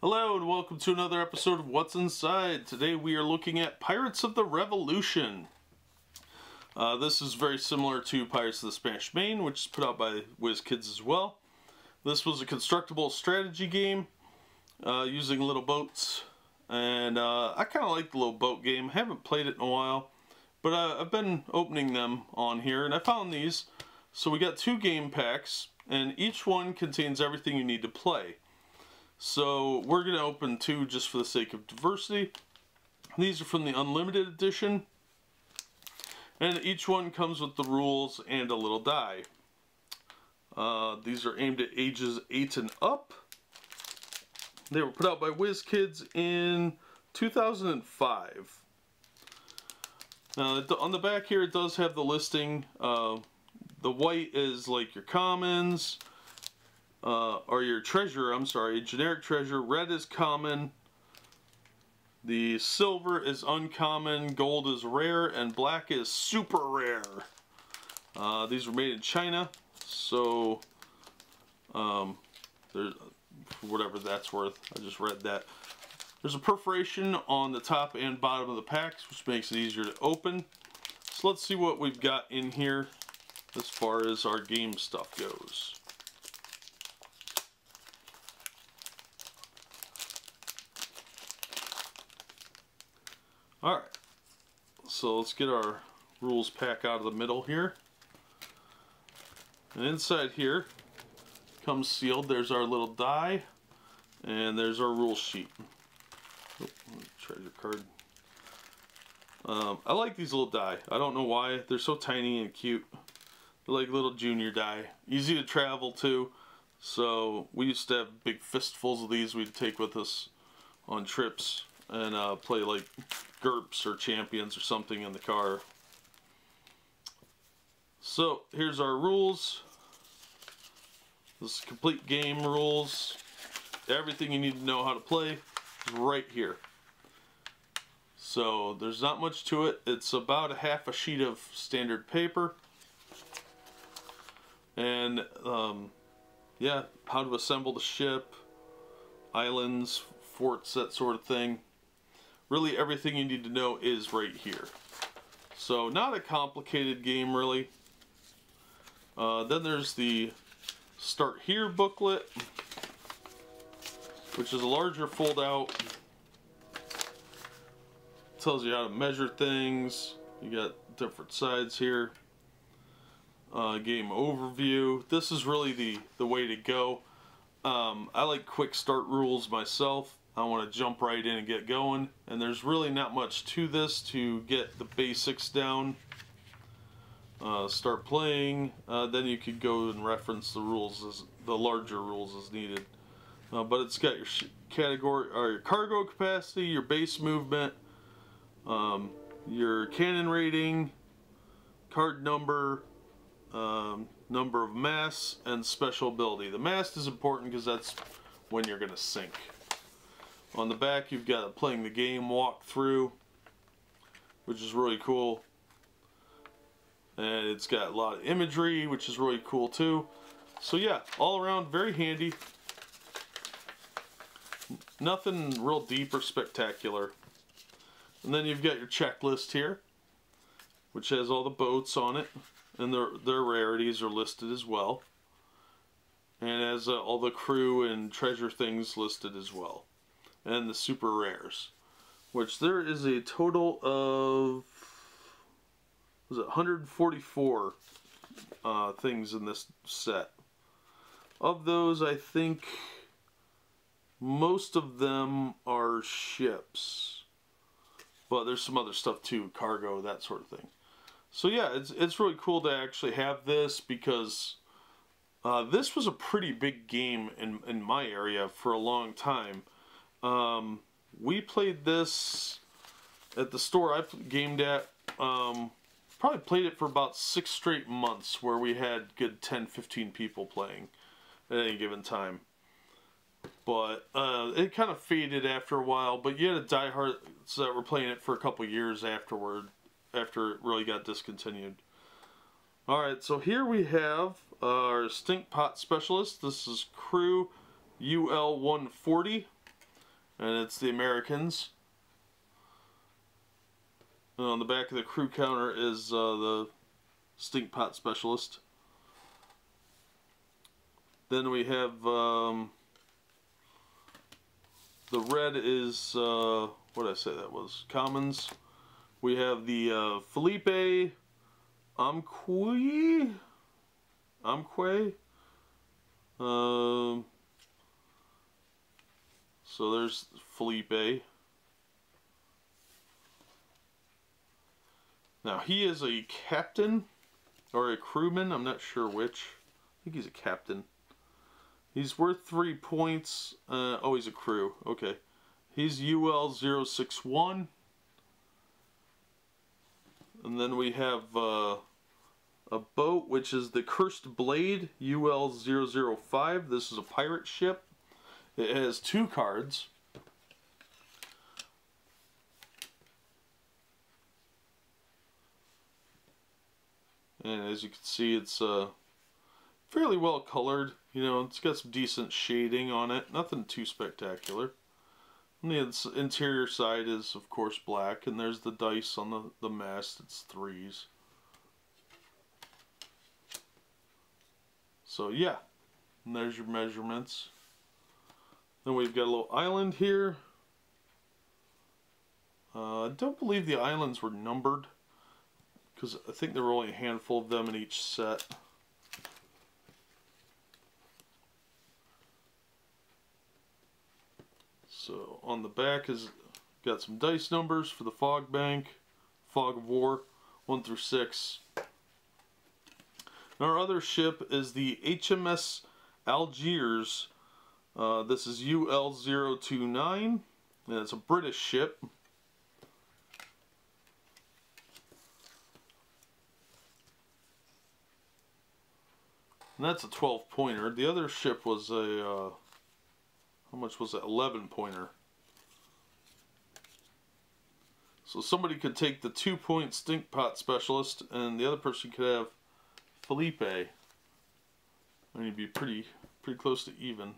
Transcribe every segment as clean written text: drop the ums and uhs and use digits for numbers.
Hello and welcome to another episode of What's Inside. Today we are looking at Pirates of the Revolution. This is very similar to Pirates of the Spanish Main, which is put out by WizKids as well. This was a Constructible strategy game using little boats, and I kind of like the little boat game. Haven't played it in a while, but I've been opening them on here, and I found these. So we got 2 game packs, and each one contains everything you need to play. So we're going to open 2 just for the sake of diversity. These are from the Unlimited Edition, and each one comes with the rules and a little die. These are aimed at ages 8 and up. They were put out by WizKids in 2005. Now on the back here it does have the listing. The white is like your commons, or your treasure, I'm sorry, generic treasure. Red is common, the silver is uncommon, gold is rare, and black is super rare. These were made in China, so there's whatever that's worth. I just read that. There's a perforation on the top and bottom of the packs, which makes it easier to open. So let's see what we've got in here as far as our game stuff goes. Alright, so let's get our rules pack out of the middle here. And inside here comes sealed. There's our little die, and there's our rule sheet. Oh, treasure card. I like these little die. I don't know why. They're so tiny and cute. They're like little junior die. Easy to travel too. So we used to have big fistfuls of these we'd take with us on trips and play like GURPS or Champions or something in the car. So here's our rules. This is complete game rules. Everything you need to know how to play is right here. So there's not much to it. It's about a half a sheet of standard paper. And yeah, how to assemble the ship, islands, forts, that sort of thing. Really everything you need to know is right here. So not a complicated game really. Then there's the Start Here booklet, which is a larger fold out. Tells you how to measure things. You got different sides here. Game overview. This is really the way to go. I like quick start rules myself. I want to jump right in and get going, and there's really not much to this to get the basics down. Start playing, then you could go and reference the rules, as the larger rules as needed. But it's got your category, or your cargo capacity, your base movement, your cannon rating, card number, number of mass, and special ability. The mass is important because that's when you're going to sink. On the back you've got a playing the game walkthrough, which is really cool. And it's got a lot of imagery, which is really cool too. So yeah, all around very handy. Nothing real deep or spectacular. And then you've got your checklist here, which has all the boats on it, and their rarities are listed as well. And has all the crew and treasure things listed as well. And the super rares, which there is a total of, was it 144 things in this set. Of those, I think most of them are ships, but there's some other stuff too, cargo, that sort of thing. So yeah, it's really cool to actually have this, because this was a pretty big game in my area for a long time. We played this at the store I gamed at. Probably played it for about 6 straight months, where we had good 10-15 people playing at any given time. But it kind of faded after a while, but you had a diehards that were playing it for a couple years afterward, after it really got discontinued. Alright, so here we have our Stink Pot Specialist. This is Crew UL 140. and it's the Americans. And on the back of the crew counter is the stink pot specialist. Then we have the red is what did I say that was? Commons. We have the Felipe Amque. So there's Felipe. Now he is a captain or a crewman. I'm not sure which. I think he's a captain. He's worth 3 points. Oh, he's a crew. Okay. He's UL061. And then we have a boat, which is the Cursed Blade, UL005. This is a pirate ship. It has 2 cards. And as you can see, it's fairly well colored. You know, it's got some decent shading on it. Nothing too spectacular. And the interior side is, of course, black. And there's the dice on the mast. It's 3s. So, yeah. And there's your measurements. Then we've got a little island here. I don't believe the islands were numbered, because I think there were only a handful of them in each set. So on the back is got some dice numbers for the Fog Bank, Fog of War, 1 through 6. And our other ship is the HMS Algiers. This is UL029, and it's a British ship. And that's a 12-pointer. The other ship was a, how much was it? 11-pointer. So somebody could take the 2-point stink pot specialist, and the other person could have Felipe. And he'd be pretty close to even.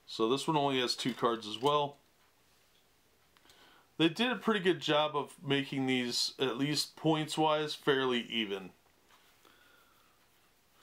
So this one only has 2 cards as well. They did a pretty good job of making these, at least points-wise, fairly even.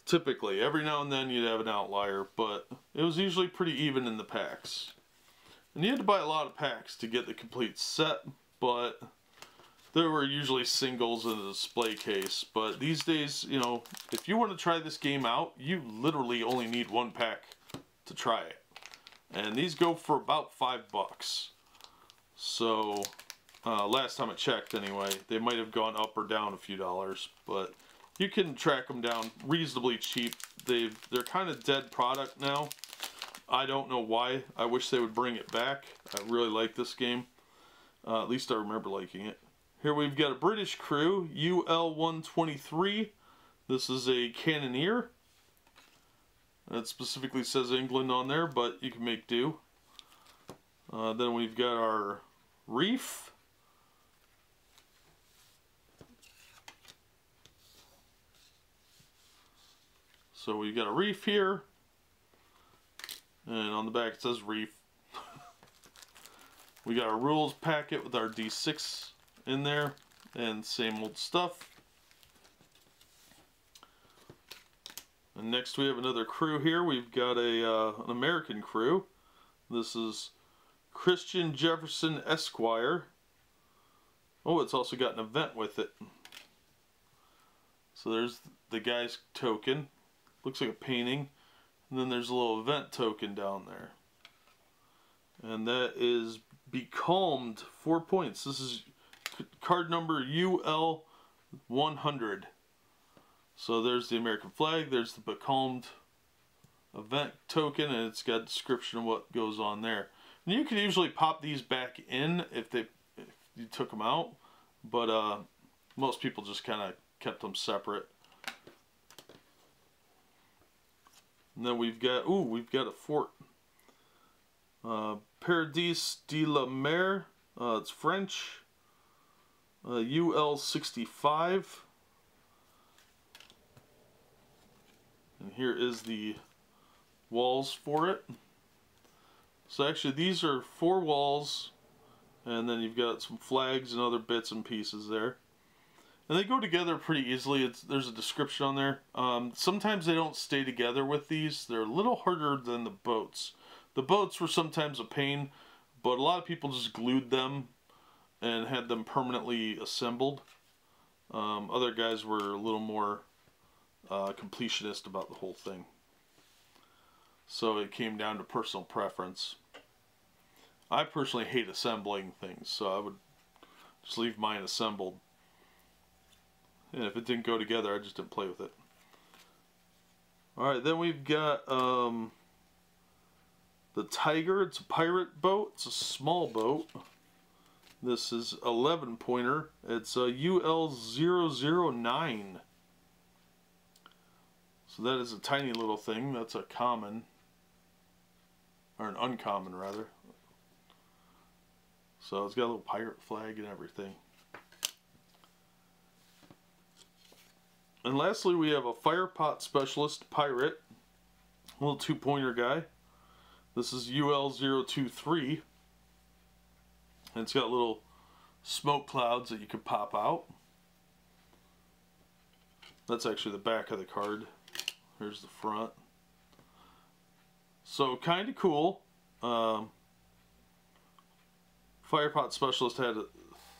Typically, every now and then you'd have an outlier, but it was usually pretty even in the packs. And you had to buy a lot of packs to get the complete set, but there were usually singles in a display case. But these days, you know, if you want to try this game out, you literally only need 1 pack to try it. And these go for about $5. So, last time I checked anyway, they might have gone up or down a few dollars, but you can track them down reasonably cheap. They're kind of dead product now. I don't know why. I wish they would bring it back. I really like this game. At least I remember liking it. Here we've got a British crew, UL123. This is a cannoneer. It specifically says England on there, but you can make do. Then we've got our reef. So we've got a reef here. And on the back it says reef. We got our rules packet with our D6 in there. And same old stuff. And next we have another crew here. We've got an American crew. This is Christian Jefferson Esquire. Oh, it's also got an event with it. So there's the guy's token. Looks like a painting. And then there's a little event token down there. And that is Becalmed, 4 points. This is card number UL100. So there's the American flag, there's the Becalmed event token, and it's got a description of what goes on there. And you can usually pop these back in if you took them out, but most people just kind of kept them separate. And then we've got a fort. Paradis de la Mer, it's French, UL65. And here is the walls for it. So actually these are 4 walls, and then you've got some flags and other bits and pieces there. And they go together pretty easily. There's a description on there. Sometimes they don't stay together with these. They're a little harder than the boats. The boats were sometimes a pain, but a lot of people just glued them and had them permanently assembled. Other guys were a little more completionist about the whole thing. So it came down to personal preference. I personally hate assembling things, so I would just leave mine assembled. And if it didn't go together, I just didn't play with it. Alright, then we've got the Tiger. It's a pirate boat. It's a small boat. This is 11 pointer. It's a UL009. So that is a tiny little thing. That's a common. Or an uncommon, rather. So it's got a little pirate flag and everything. And lastly, we have a Fire Pot Specialist Pirate. A little 2-pointer guy. This is UL023. And it's got little smoke clouds that you can pop out. That's actually the back of the card. Here's the front. So kind of cool. Firepot Specialist had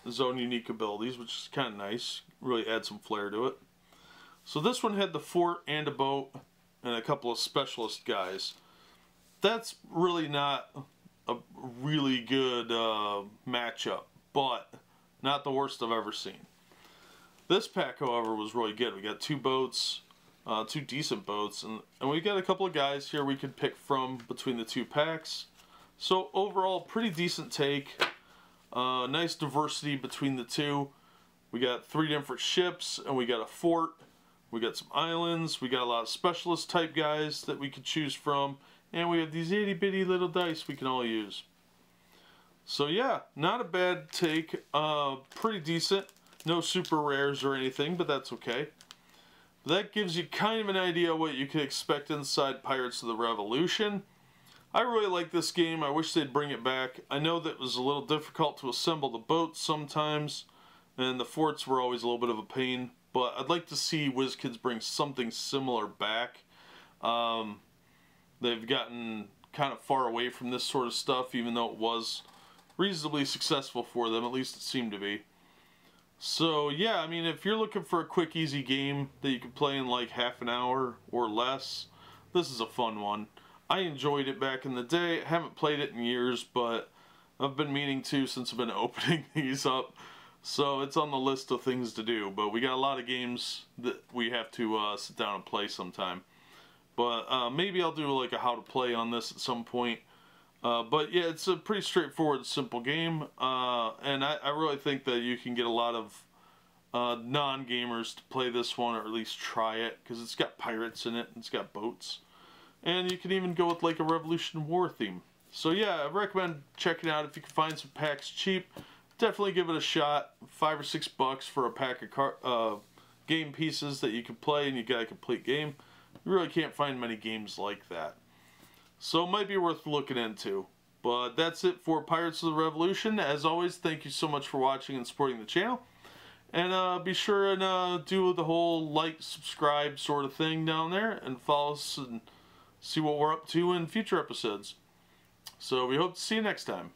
his own unique abilities, which is kind of nice. Really add some flair to it. So this one had the fort and a boat and a couple of specialist guys. That's really not a really good matchup, but not the worst I've ever seen. This pack, however, was really good. We got 2 boats, 2 decent boats, and we got a couple of guys here we could pick from between the 2 packs. So overall, pretty decent take. Nice diversity between the 2. We got 3 different ships, and we got a fort. We got some islands. We got a lot of specialist type guys that we could choose from. And we have these itty bitty little dice we can all use. So yeah, not a bad take. Pretty decent. No super rares or anything, but that's okay. That gives you kind of an idea what you can expect inside Pirates of the Revolution. I really like this game. I wish they'd bring it back. I know that it was a little difficult to assemble the boats sometimes, and the forts were always a little bit of a pain. But I'd like to see WizKids bring something similar back. They've gotten kind of far away from this sort of stuff, even though it was reasonably successful for them. At least it seemed to be. So yeah, I mean, if you're looking for a quick, easy game that you can play in like half an hour or less, this is a fun one. I enjoyed it back in the day. I haven't played it in years, but I've been meaning to since I've been opening these up. So it's on the list of things to do. But we got a lot of games that we have to sit down and play sometime. But maybe I'll do like a how to play on this at some point. But yeah, it's a pretty straightforward, simple game. And I really think that you can get a lot of non-gamers to play this one, or at least try it. Because it's got pirates in it, and it's got boats. And you can even go with like a Revolution War theme. So yeah, I recommend checking it out if you can find some packs cheap. Definitely give it a shot. $5 or $6 for a pack of game pieces that you can play and you got a complete game. You really can't find many games like that. So it might be worth looking into. But that's it for Pirates of the Revolution. As always, thank you so much for watching and supporting the channel. And be sure and do the whole like, subscribe sort of thing down there. And follow us and see what we're up to in future episodes. So we hope to see you next time.